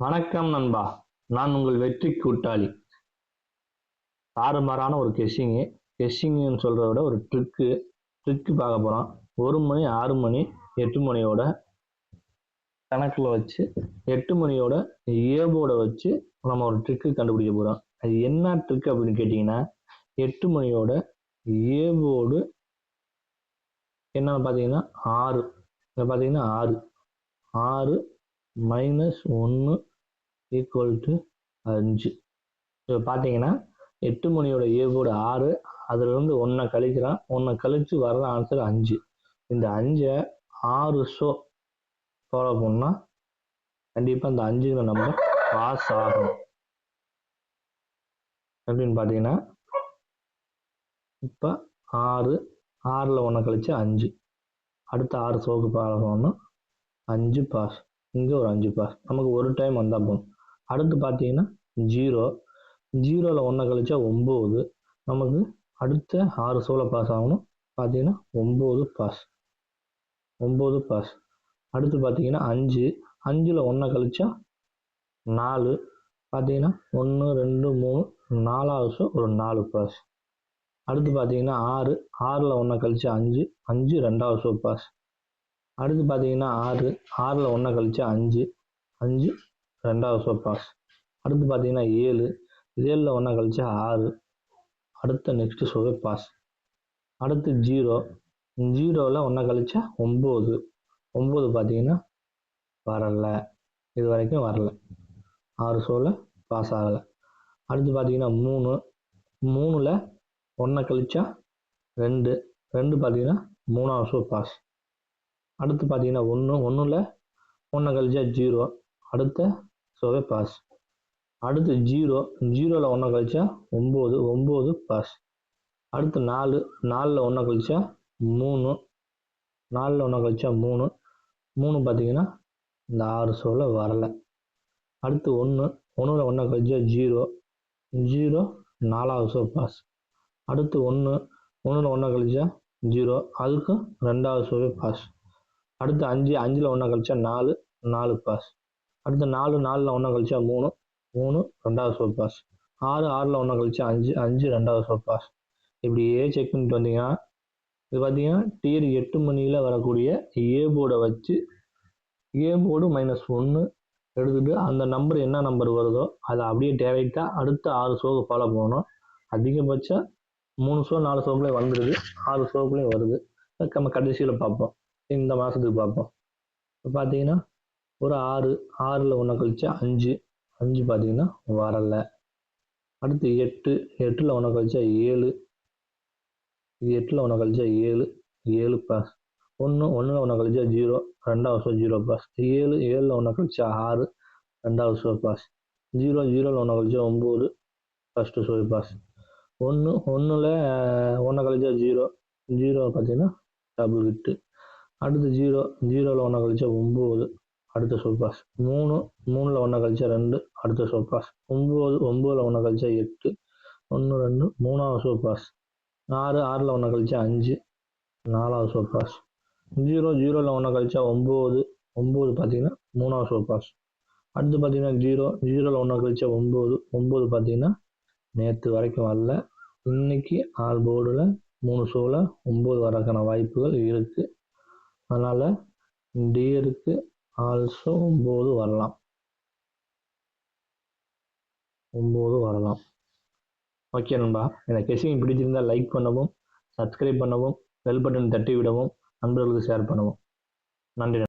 வணக்கம் நண்பா. நான் உங்கள் வெற்றி கூட்டாளி. தாறுமாறான ஒரு கெஸ்ஸிங்னு சொல்றத விட ஒரு ட்ரிக்கு பார்க்க போறோம். 1 மணி 6 மணி 8 மணியோட கணக்கில் வச்சு 8 மணியோட ஏபோட வச்சு நம்ம ஒரு ட்ரிக்கு கண்டுபிடிக்க போறோம். அது என்ன ட்ரிக் அப்படின்னு கேட்டீங்கன்னா, 8 மணியோட ஏபோடு என்னன்னு பார்த்தீங்கன்னா 6. இதை பார்த்தீங்கன்னா 6 மைனஸ் 1 ஈக்குவல் டு 5. இப்போ பார்த்தீங்கன்னா 8 மணியோட ஏபோடு 6, அதுலேருந்து 1 கழிக்கிறான், 1 கழிச்சு வர்ற ஆன்சர் 5. இந்த 5 6 ஷோ ஃபாலோ பண்ணால் கண்டிப்பாக இந்த 5ங்கிற நம்பர் பாஸ் ஆகும். எப்படின்னு பார்த்தீங்கன்னா, இப்போ 6ல் 1 கழிச்சு 5, அடுத்த 6 ஷோக்கு ஃபாலோ பண்ணணும். 5 பாஸ், இங்கே ஒரு 5 பாஸ், நமக்கு ஒரு டைம் வந்தால் போதும். அடுத்து பார்த்தீங்கன்னா 0ல் 1 கழிச்சா 9, நமக்கு அடுத்த 6 ஷோவில் பாஸ் ஆகணும். பார்த்தீங்கன்னா 9 பாஸ். அடுத்து பார்த்தீங்கன்னா 5ல் 1 கழிச்சா 4, பார்த்தீங்கன்னா 1 2 3 4வது ஷோ ஒரு 4 பாஸ். அடுத்து பார்த்தீங்கன்னா 6ல் 1 கழிச்சா 5 2வது ஷோ பாஸ். அடுத்து பார்த்தீங்கன்னா 6ல் 1 கழிச்சா 5 2வது ஷோ பாஸ். அடுத்து பார்த்தீங்கன்னா 7ல் 1 கழிச்சா 6, அடுத்த நெக்ஸ்ட் ஷோவே பாஸ். அடுத்து 0ல் 1 கழிச்சா 9 பார்த்தீங்கன்னா வரலை, இது வரைக்கும் வரலை, 6 ஷோவில் பாஸ் ஆகலை. அடுத்து பார்த்தீங்கன்னா 3ல் 1 கழிச்சா 2 பார்த்தீங்கன்னா 3வது ஷோ பாஸ். அடுத்து பார்த்தீங்கன்னா 1ல் 1 கழிச்சா 0, அடுத்த ஷோவே பாஸ். அடுத்து 0ல் 1 கழிச்சா 9 பாஸ். அடுத்து 4ல் 1 கழிச்சா 3, 3 பார்த்தீங்கன்னா இந்த 6 ஷோவில் வரலை. அடுத்து 1ல் 1 கழிச்சா 0 4வது ஷோ பாஸ். அடுத்து 1ல் 1 கழிச்சா 0, அதுக்கு 2வது ஷோவே பாஸ். அடுத்து 5ல் 1 கழிச்சா 4 பாஸ். அடுத்து 4ல் 1 கழிச்சா 3 2வது ஷோ பாஸ். 6ல் 1 கழிச்சா 5 2வது ஷோ பாஸ். இப்படியே செக் பண்ணிட்டு வந்தீங்கன்னா, இது பார்த்தீங்கன்னா டியர் 8 மணியில் வரக்கூடிய ஏபோர்டை வச்சு ஏபோர்டு -1 எடுத்துகிட்டு அந்த நம்பர் என்ன நம்பர் வருதோ அதை அப்படியே டேரெக்டாக அடுத்த 6 ஷோக்கு ஃபாலோ பண்ணணும். அதிகபட்சம் 3 ஷோ 4 ஷோக்குள்ளே வந்துடுது, 6 ஷோக்குள்ளேயும் வருது. நம்ம கடைசியில் பார்ப்போம், இந்த மாதத்துக்கு பார்ப்போம். இப்போ பார்த்தீங்கன்னா ஒரு 6ல் 1 கழிச்சா 5 பார்த்தீங்கன்னா வரலை. அடுத்து 8ல் 1 கழிச்சா 7, 8ல் 1 கழிச்சா 7 பாஸ். 1ல் 1 கழிச்சா 0 2வது ஷோ 0 பாஸ். 7ல் 1 கழிச்சா 6 2வது ஷோ பாஸ். 0ல் 1 கழிச்சா 9 ஃபர்ஸ்ட் ஷோ பாஸ். 1ல் 1 கழிச்சா 0 பார்த்தீங்கன்னா டபுள் ஹிட்டு. அடுத்து 0ல் 1 கழிச்சா 9 அடுத்த ஷோ பாஸ். 3ல் 1 கழிச்சா 2 அடுத்த ஷோ பாஸ். 9ல் 1 கழிச்சா 8 1 2 3வது ஷோ பாஸ். 6ல் 1 கழிச்சா 5 4வது ஷோ பாஸ். 0ல் 1 கழிச்சா 9 பார்த்தீங்கன்னா 3வது ஷோ பாஸ். அடுத்து பார்த்தீங்கன்னா 0ல் 1 கழிச்சா 9 பார்த்தீங்கன்னா நேற்று வரைக்கும் வரல. இன்னைக்கு ஆல் போர்டில் 3 ஷோவில் 9 வரக்கான வாய்ப்புகள் இருக்கு. அதனால டியருக்கு ஆல்சோ 9 வரலாம். ஓகே நண்பா, இந்த கெஸ்ஸிங் பிடிச்சிருந்தால் லைக் பண்ணவும், சப்ஸ்கிரைப் பண்ணவும், பெல் பட்டன் தட்டி விடவும், நண்பர்களுக்கு ஷேர் பண்ணவும். நன்றி.